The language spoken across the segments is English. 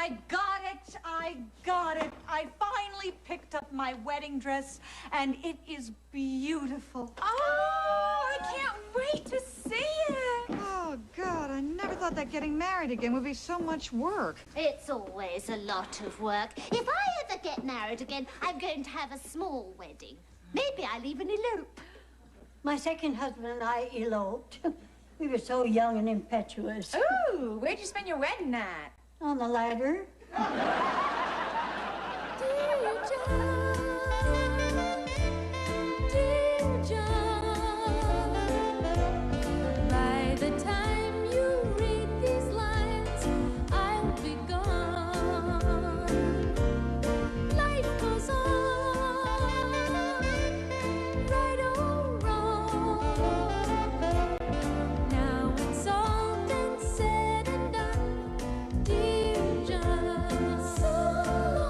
I got it. I got it. I finally picked up my wedding dress, and it is beautiful. Oh, I can't wait to see it. Oh, God, I never thought that getting married again would be so much work. It's always a lot of work. If I ever get married again, I'm going to have a small wedding. Maybe I'll even elope. My second husband and I eloped. We were so young and impetuous. Ooh, where'd you spend your wedding night? On the ladder. Dear John, by the time you read these lines, I'll be gone. Life goes on, right or wrong. Now it's all been said and done, dear John. So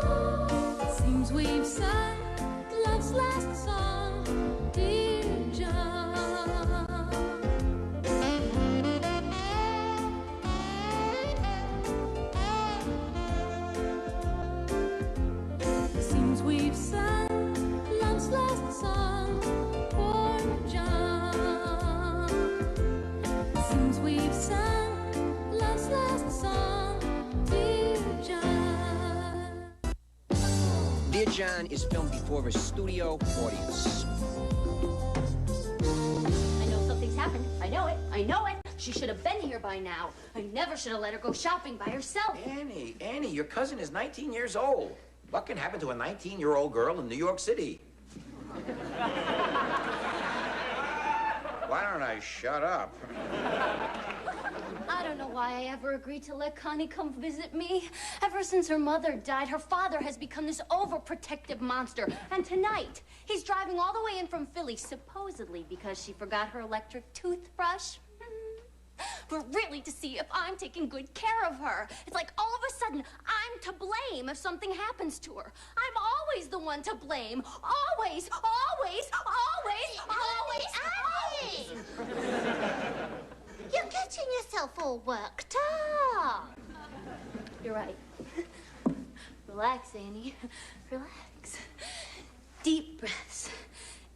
long, seems we've sung love's last song, dear John. Seems we've sung love's last song, poor John. Seems we've sung love's last song, dear John. Dear John is filmed before a studio audience. I know something's happened. I know it. I know it. She should have been here by now. I never should have let her go shopping by herself. Annie, your cousin is 19 years old. What can happen to a 19-year-old girl in New York City? Why don't I shut up? I don't know why I ever agreed to let Connie come visit me. Ever since her mother died, her father has become this overprotective monster. And tonight, he's driving all the way in from Philly, supposedly because she forgot her electric toothbrush. But really to see if I'm taking good care of her. It's like all of a sudden, I'm to blame if something happens to her. I'm always the one to blame. Always, always, always, always, always. You're getting yourself all worked up. You're right. Relax, Annie. Relax. Deep breaths.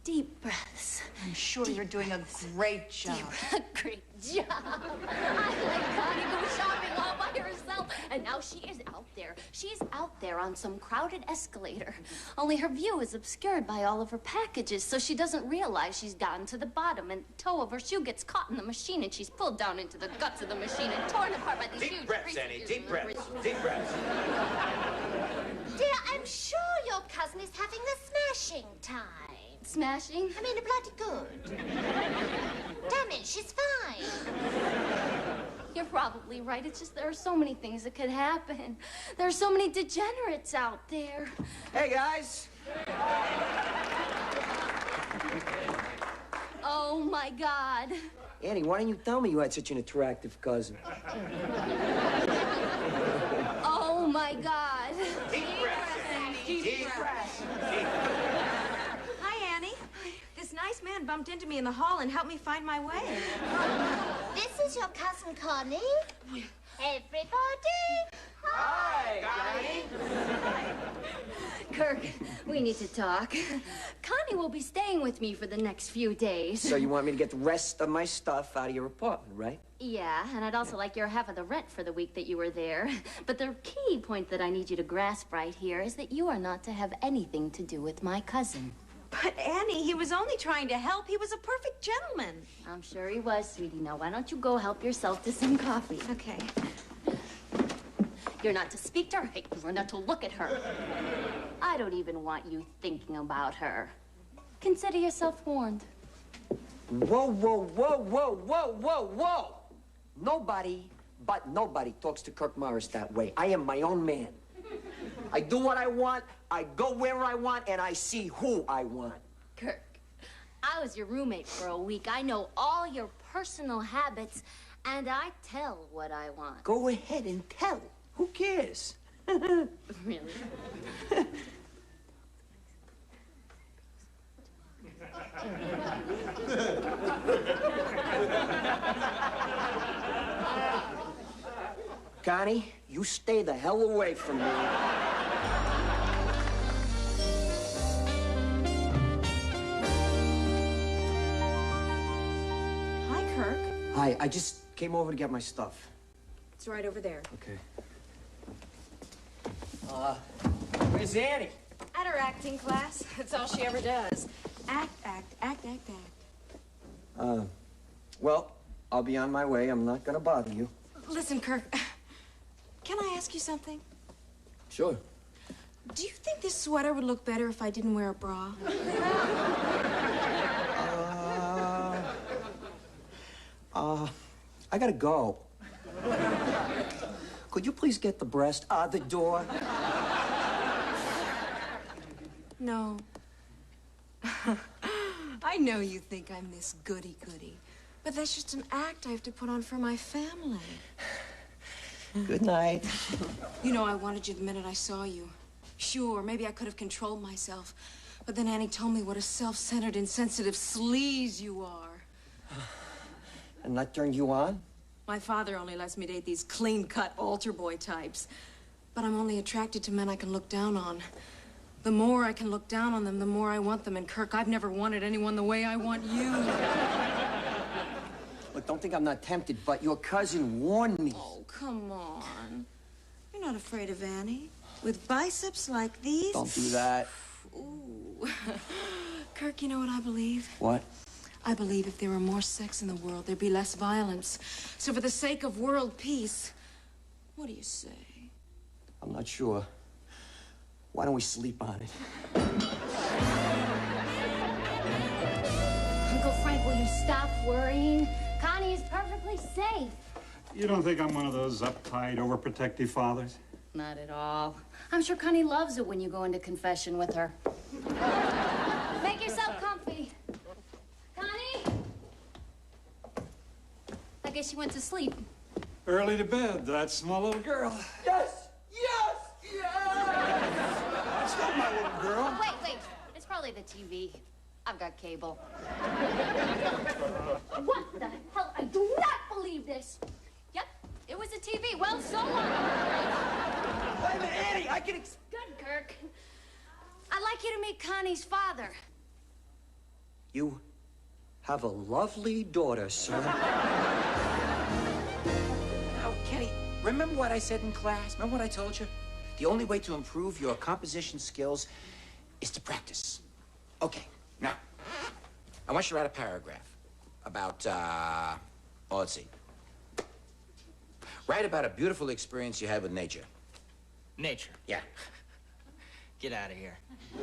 Deep breaths. I'm sure you're doing a great job. Great job. I let Connie go shopping all by herself. And now she is out there. She's out there on some crowded escalator. Only her view is obscured by all of her packages, so she doesn't realize she's gotten to the bottom, and the toe of her shoe gets caught in the machine, and she's pulled down into the guts of the machine and torn apart by these huge... Deep breaths, Annie. Deep breaths. Deep breaths. Dear, I'm sure your cousin is having a smashing time. Smashing? I mean, a bloody good. Damn it, she's fine. You're probably right. It's just there are so many things that could happen. There are so many degenerates out there. Hey, guys. Oh, my God. Annie, why didn't you tell me you had such an attractive cousin? Oh, my God. Deep breaths, Annie. Deep breaths. Hi, Annie. This nice man bumped into me in the hall and helped me find my way. This is your cousin Connie. Everybody. Hi, Connie. Kirk, we need to talk. Connie will be staying with me for the next few days. So you want me to get the rest of my stuff out of your apartment, right? Yeah, and I'd also like your half of the rent for the week that you were there. But the key point that I need you to grasp right here is that you are not to have anything to do with my cousin. But, Annie, he was only trying to help. He was a perfect gentleman. I'm sure he was, sweetie. Now, why don't you go help yourself to some coffee? Okay. You're not to speak to her. You're not to look at her. I don't even want you thinking about her. Consider yourself warned. Whoa, whoa, whoa, whoa, whoa, whoa, whoa! Nobody but nobody talks to Kirk Morris that way. I am my own man. I do what I want, I go where I want, and I see who I want. Kirk, I was your roommate for a week. I know all your personal habits, and I tell what I want. Go ahead and tell. Who cares? Really? Connie, you stay the hell away from me. Hi, Kirk. Hi, I just came over to get my stuff. It's right over there. Okay. Where's Annie? At her acting class. That's all she ever does. Act, act, act, act, act. Well, I'll be on my way. I'm not gonna bother you. Listen, Kirk. Can I ask you something? Sure. Do you think this sweater would look better if I didn't wear a bra? I gotta go. Could you please get the breast out the door? No. I know you think I'm this goody-goody, but that's just an act I have to put on for my family. Good night. You know, I wanted you the minute I saw you. Sure, maybe I could have controlled myself, but then Annie told me what a self-centered, insensitive sleaze you are. And that turned you on? My father only lets me date these clean-cut altar boy types, but I'm only attracted to men I can look down on. The more I can look down on them, the more I want them. And Kirk, I've never wanted anyone the way I want you. Look, don't think I'm not tempted, but your cousin warned me. Oh, come on. You're not afraid of Annie? With biceps like these? Don't do that. Ooh. Kirk, you know what I believe? What? I believe if there were more sex in the world, there'd be less violence. So for the sake of world peace, what do you say? I'm not sure. Why don't we sleep on it? Uncle Frank, will you stop worrying? Connie is perfectly safe. You don't think I'm one of those uptight, overprotective fathers? Not at all. I'm sure Connie loves it when you go into confession with her. Make yourself comfy. Connie? I guess she went to sleep. Early to bed, that small little girl. Yes! Yes! Yes! That's not my little girl. Wait. It's probably the TV. I've got cable. What the hell? I do not believe this. Yep, it was a TV. Well, so long. Wait a minute, Annie, I can Good, Kirk. I'd like you to meet Connie's father. You have a lovely daughter, sir. Now, Kenny, remember what I said in class? Remember what I told you? The only way to improve your composition skills is to practice. Okay, now, I want you to write a paragraph about, well, let's see. Write about a beautiful experience you had with nature. Nature. Yeah. Get out of here.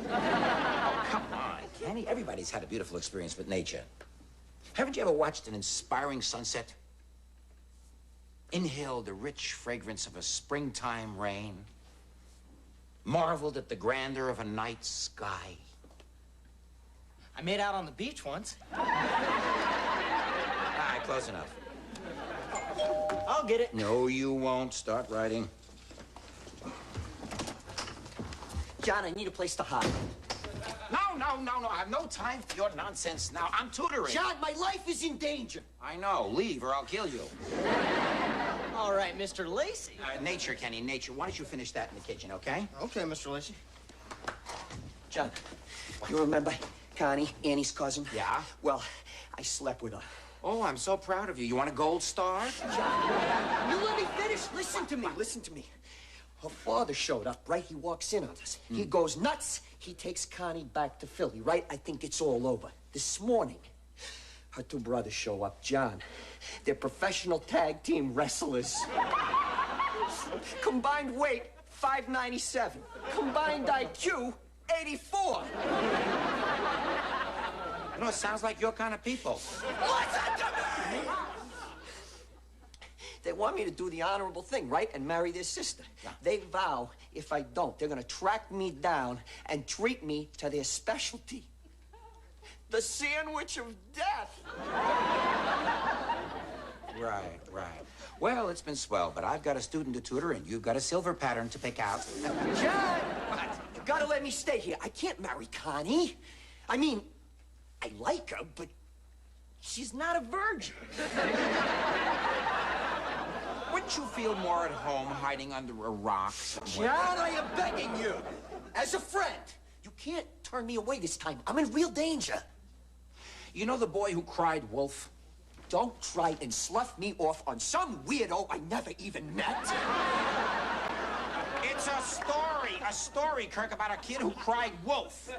Oh, come on, Kenny. Everybody's had a beautiful experience with nature. Haven't you ever watched an inspiring sunset? Inhaled the rich fragrance of a springtime rain? Marveled at the grandeur of a night sky? I made out on the beach once. All right, close enough. I'll get it. No, you won't. Start writing. John, I need a place to hide. No. I have no time for your nonsense now. I'm tutoring. John, my life is in danger. I know. Leave or I'll kill you. All right, Mr. Lacey. Nature, Kenny, nature. Why don't you finish that in the kitchen, okay? Okay, Mr. Lacey. John, you remember Connie, Annie's cousin? Yeah? Well, I slept with her. Oh, I'm so proud of you. You want a gold star? John, you let me finish. Listen to me. Her father showed up, right? He walks in on us. He goes nuts. He takes Connie back to Philly, right? I think it's all over. This morning, her two brothers show up, John. They're professional tag team wrestlers. Combined weight, 597. Combined IQ, 84. You know, it sounds like your kind of people. Listen to me! They want me to do the honorable thing, right? And marry their sister. Yeah. They vow if I don't, they're gonna track me down and treat me to their specialty. The sandwich of death. Right. Well, it's been swell, but I've got a student to tutor, and you've got a silver pattern to pick out. John! You gotta let me stay here. I can't marry Connie. I mean, I like her, but she's not a virgin. Wouldn't you feel more at home hiding under a rock? John, I am begging you, as a friend, you can't turn me away this time. I'm in real danger. You know the boy who cried wolf? Don't try and slough me off on some weirdo I never even met. It's a story, Kirk, about a kid who cried wolf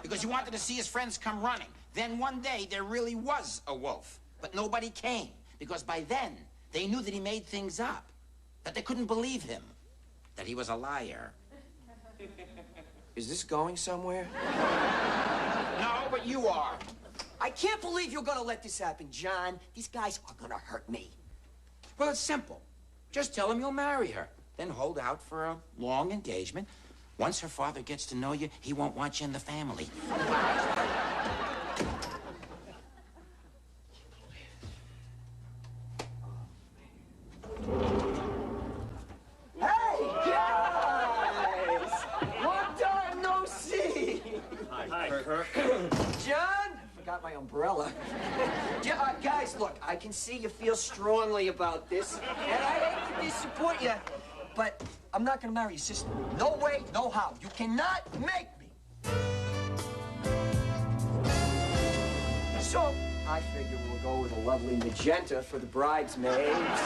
because he wanted to see his friends come running. Then one day there really was a wolf, but nobody came because by then they knew that he made things up, that they couldn't believe him, that he was a liar. Is this going somewhere? No, but you are. I can't believe you're gonna let this happen, John. These guys are gonna hurt me. Well, it's simple. Just tell him you'll marry her. Then hold out for a long engagement. Once her father gets to know you, he won't want you in the family. Hey, guys! Long time no see! Hi, Kirk. John? Forgot my umbrella. Guys, look, I can see you feel strongly about this, and I hate to disappoint you, but I'm not gonna marry your sister. No way, no how. You cannot make me. So, I figure we'll go with a lovely magenta for the bridesmaids.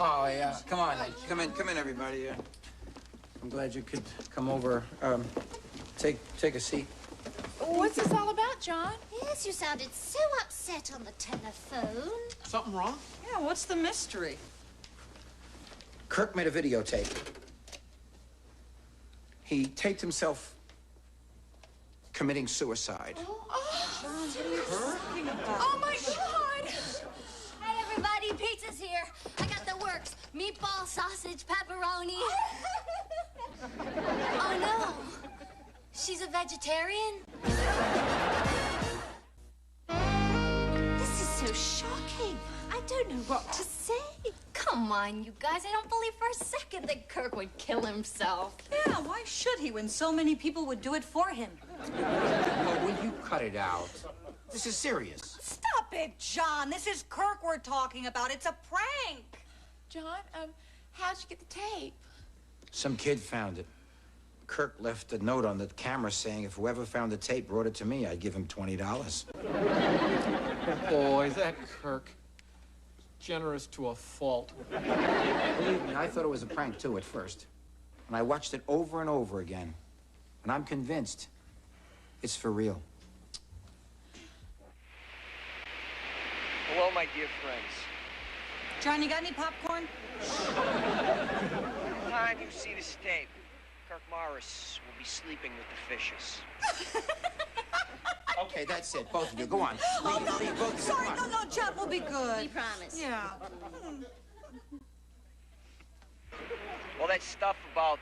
Oh, yeah. Come on. Come in, everybody. I'm glad you could come over. Take a seat. What's this all about, John? Yes, you sounded so upset on the telephone. Something wrong? Yeah, what's the mystery? Kirk made a videotape. He taped himself committing suicide. Oh my God! Hey everybody, pizza's here. I got the works. Meatball, sausage, pepperoni. Oh no. She's a vegetarian? This is so shocking. I don't know what to say. Come on, you guys. I don't believe for a second that Kirk would kill himself. Yeah, why should he when so many people would do it for him? Oh, will you cut it out? This is serious. Stop it, John. This is Kirk we're talking about. It's a prank. John, how'd you get the tape? Some kid found it. Kirk left a note on the camera saying if whoever found the tape brought it to me, I'd give him $20. Boy, that Kirk. Generous to a fault. Believe me, I thought it was a prank, too, at first. And I watched it over and over again. And I'm convinced it's for real. Hello, my dear friends. John, you got any popcorn? Next time you see this tape, Kirk Morris will be sleeping with the fishes. Okay, that's it. Both of you, go on. Leave both of you. Sorry, Come on. no, John, we'll be good. We promise. Yeah. All that stuff about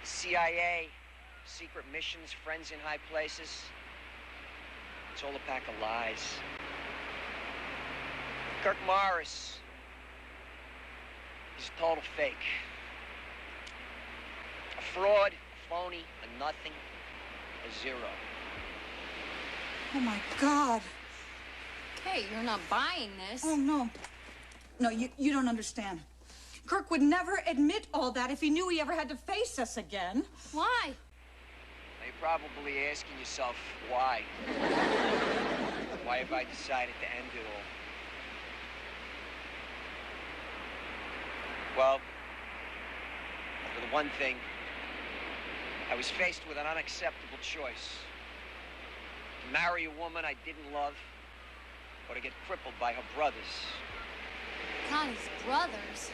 the CIA, secret missions, friends in high places, it's all a pack of lies. Kirk Morris is a total fake. A fraud, a phony, a nothing, a zero. Oh, my God. Hey, you're not buying this. Oh, no. No, you don't understand. Kirk would never admit all that if he knew he ever had to face us again. Why? Now, you're probably asking yourself, why? Why have I decided to end it all? Well, for the one thing, I was faced with an unacceptable choice. To marry a woman I didn't love, or to get crippled by her brothers. Connie's brothers.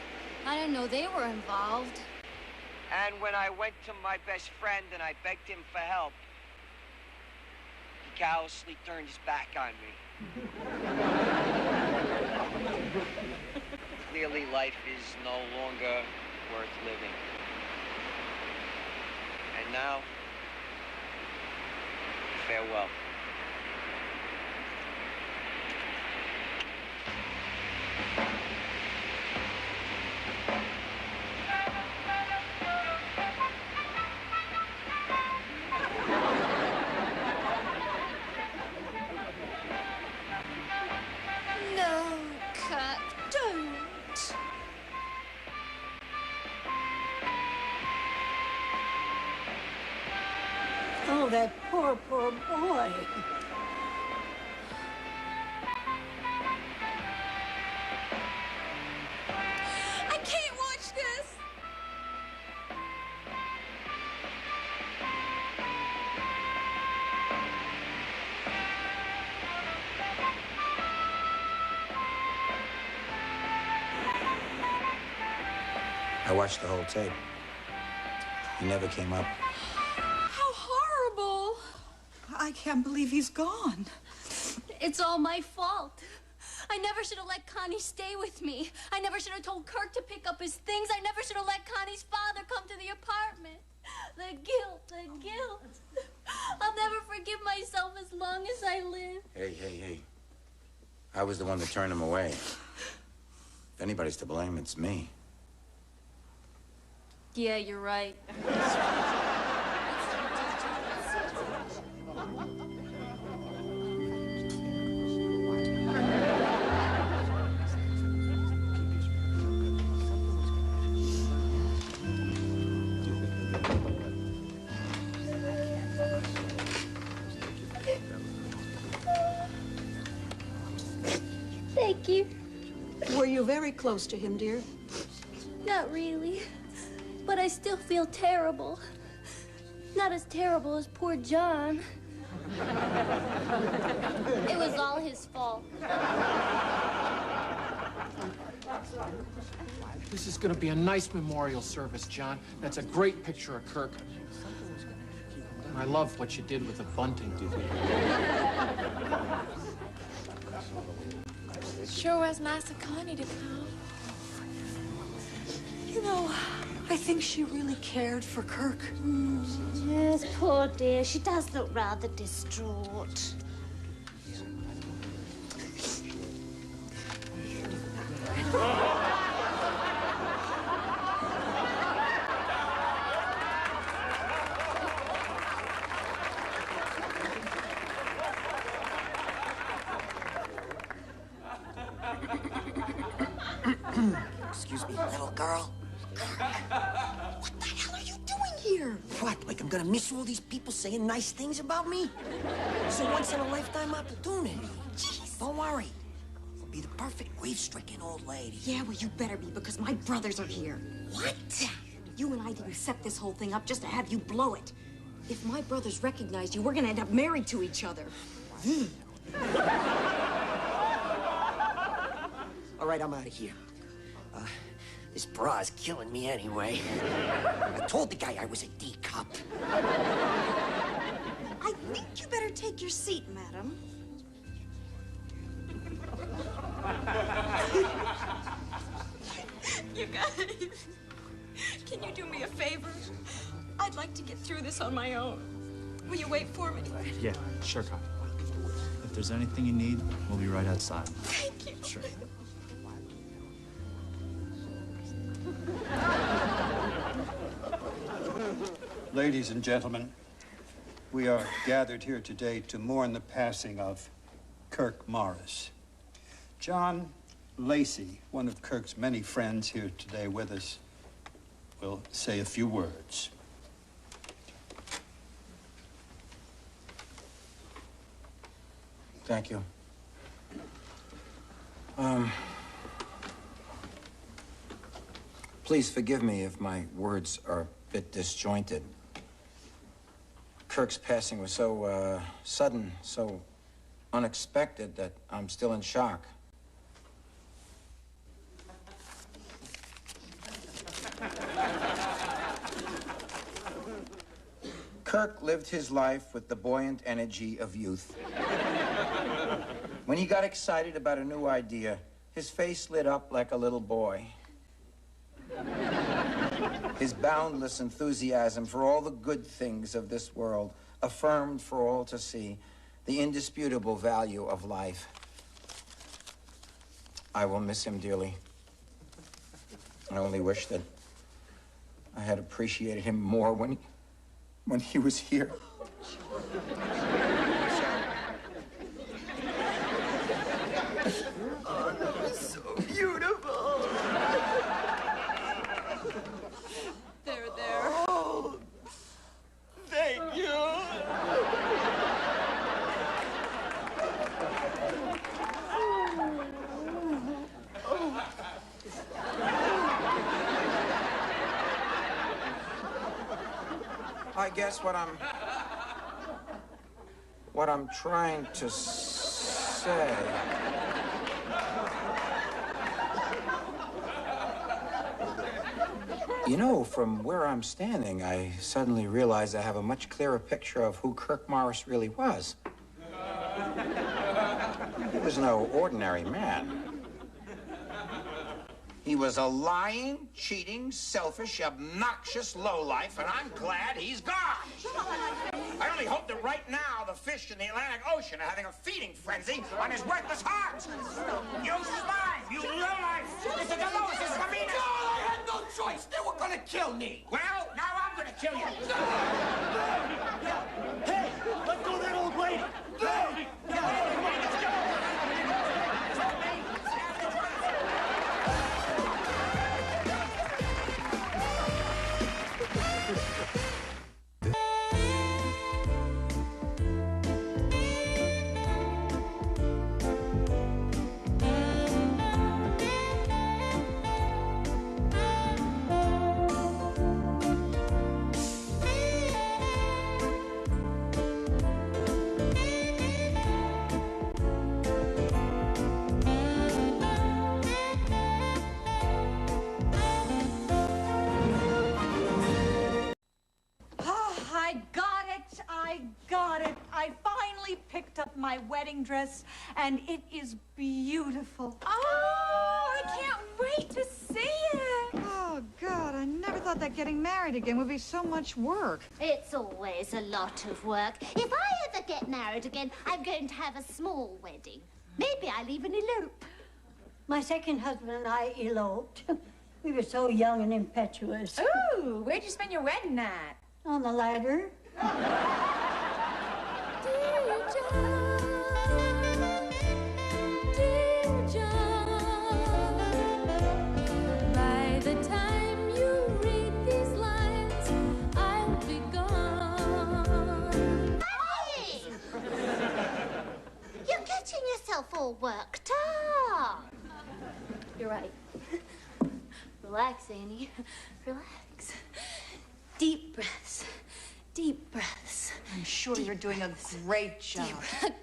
I didn't know they were involved. And when I went to my best friend and I begged him for help, he callously turned his back on me. Clearly, life is no longer worth living. And now, farewell. that poor, poor boy. I can't watch this. I watched the whole tape. He never came up. How horrible. I can't believe he's gone. It's all my fault. I never should have let Connie stay with me. I never should have told Kirk to pick up his things. I never should have let Connie's father come to the apartment. The guilt, the guilt. I'll never forgive myself as long as I live. Hey. I was the one that turned him away. If anybody's to blame, it's me. Yeah, you're right. Thank you. Were you very close to him, dear? Not really. But I still feel terrible. Not as terrible as poor John. It was all his fault. This is going to be a nice memorial service, John. That's a great picture of Kirk. And I love what you did with the bunting. Sure was nice of Connie to come. You know, I think she really cared for Kirk. Yes, poor dear. She does look rather distraught. Excuse me, little girl. What the hell are you doing here? What, like I'm gonna miss all these people saying nice things about me? It's a once-in-a-lifetime opportunity. Jeez. Don't worry. I'll be the perfect grief-stricken old lady. Yeah, well, you better be, because my brothers are here. What? You and I didn't set this whole thing up just to have you blow it. If my brothers recognize you, we're gonna end up married to each other. All right, I'm out of here. This bra's killing me anyway. I told the guy I was a D cup. I think you better take your seat, madam. You guys, can you do me a favor? I'd like to get through this on my own. Will you wait for me? Yeah, sure, Connie. If there's anything you need, we'll be right outside. Thank you. Sure. Ladies and gentlemen, we are gathered here today to mourn the passing of Kirk Morris. John Lacey, one of Kirk's many friends here today with us, will say a few words. Thank you. Please forgive me if my words are a bit disjointed. Kirk's passing was so, sudden, so unexpected that I'm still in shock. Kirk lived his life with the buoyant energy of youth. When he got excited about a new idea, his face lit up like a little boy. His boundless enthusiasm for all the good things of this world affirmed for all to see the indisputable value of life. I will miss him dearly. I only wish that I had appreciated him more when he was here. Oh, that was so beautiful. There. Oh, thank you. I guess what I'm trying to say. You know, from where I'm standing, I suddenly realize I have a much clearer picture of who Kirk Morris really was. He was no ordinary man. He was a lying, cheating, selfish, obnoxious lowlife, and I'm glad he's gone. I only hope that right now the fish in the Atlantic Ocean are having a feeding frenzy on his worthless heart. You swine! You lowlife! This is the lowest! This is the meanest! I had no choice! They were gonna kill me! Well, now I'm gonna kill you! Hey, let go of that old lady! Hey! Come on, let's go! I finally picked up my wedding dress, and it is beautiful. Oh, I can't wait to see it. Oh, God, I never thought that getting married again would be so much work. It's always a lot of work. If I ever get married again, I'm going to have a small wedding. Maybe I'll even elope. My second husband and I eloped. We were so young and impetuous. Ooh, where'd you spend your wedding night? On the ladder. Dear John, by the time you read these lines, I'll be gone. Hey! You're getting yourself all worked up. You're right. Relax, Annie. Relax. Deep breaths. Deep breaths. I'm sure you're doing a great job.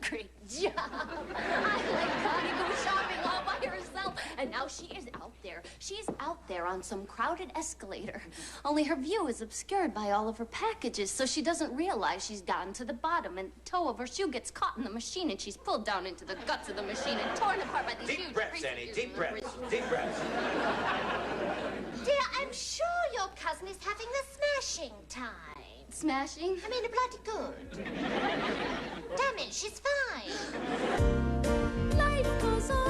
Great job. I let Connie go shopping all by herself, and now she is out there. She's out there on some crowded escalator. Only her view is obscured by all of her packages, so she doesn't realize she's gotten to the bottom, and the toe of her shoe gets caught in the machine, and she's pulled down into the guts of the machine and torn apart by these huge... Deep breaths, Annie. Deep breaths. Deep breaths. Dear, I'm sure your cousin is having a smashing time. Smashing? I mean, a bloody good. Damn it, she's fine. Life goes on,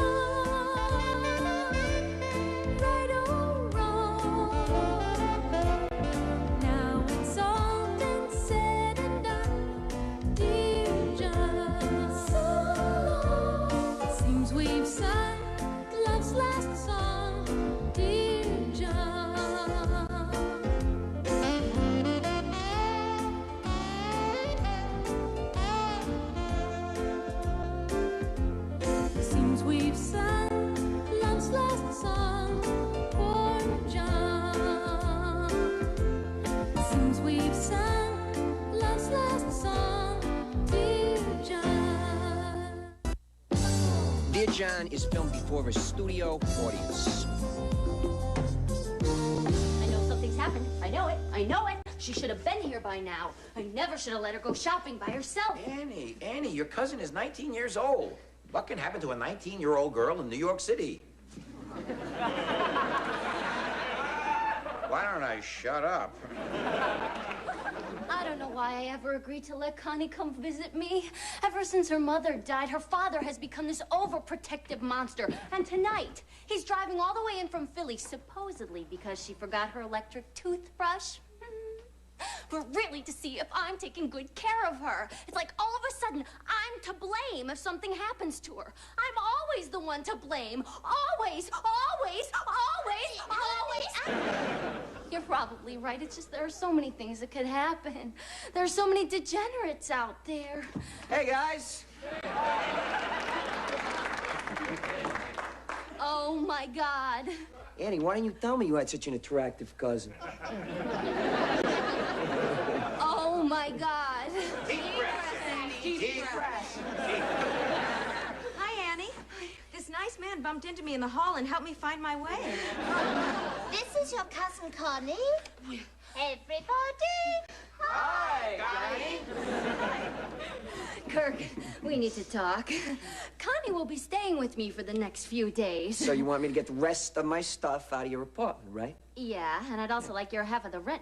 right or wrong. Now it's all been said and done, dear John. So long. Seems we've sung love's last song, dear John. We've sung love's last song, poor John. Seems we've sung love's last song, dear John. Dear John is filmed before a studio audience. I know something's happened. I know it. I know it. She should have been here by now. I never should have let her go shopping by herself. Annie, your cousin is 19 years old. What can happen to a 19-year-old girl in New York City? Why don't I shut up? I don't know why I ever agreed to let Connie come visit me. Ever since her mother died, her father has become this overprotective monster. And tonight, he's driving all the way in from Philly, supposedly because she forgot her electric toothbrush. But really to see if I'm taking good care of her. It's like all of a sudden, I'm to blame if something happens to her. I'm always the one to blame. Always, always, always, always. You're probably right. It's just there are so many things that could happen. There are so many degenerates out there. Hey, guys. Oh, my God. Annie, why didn't you tell me you had such an attractive cousin? Oh, bumped into me in the hall and helped me find my way. This is your cousin Connie. Everybody. Hi, Connie. Kirk, we need to talk. Connie will be staying with me for the next few days. So you want me to get the rest of my stuff out of your apartment, right? Yeah, and I'd also like your half of the rent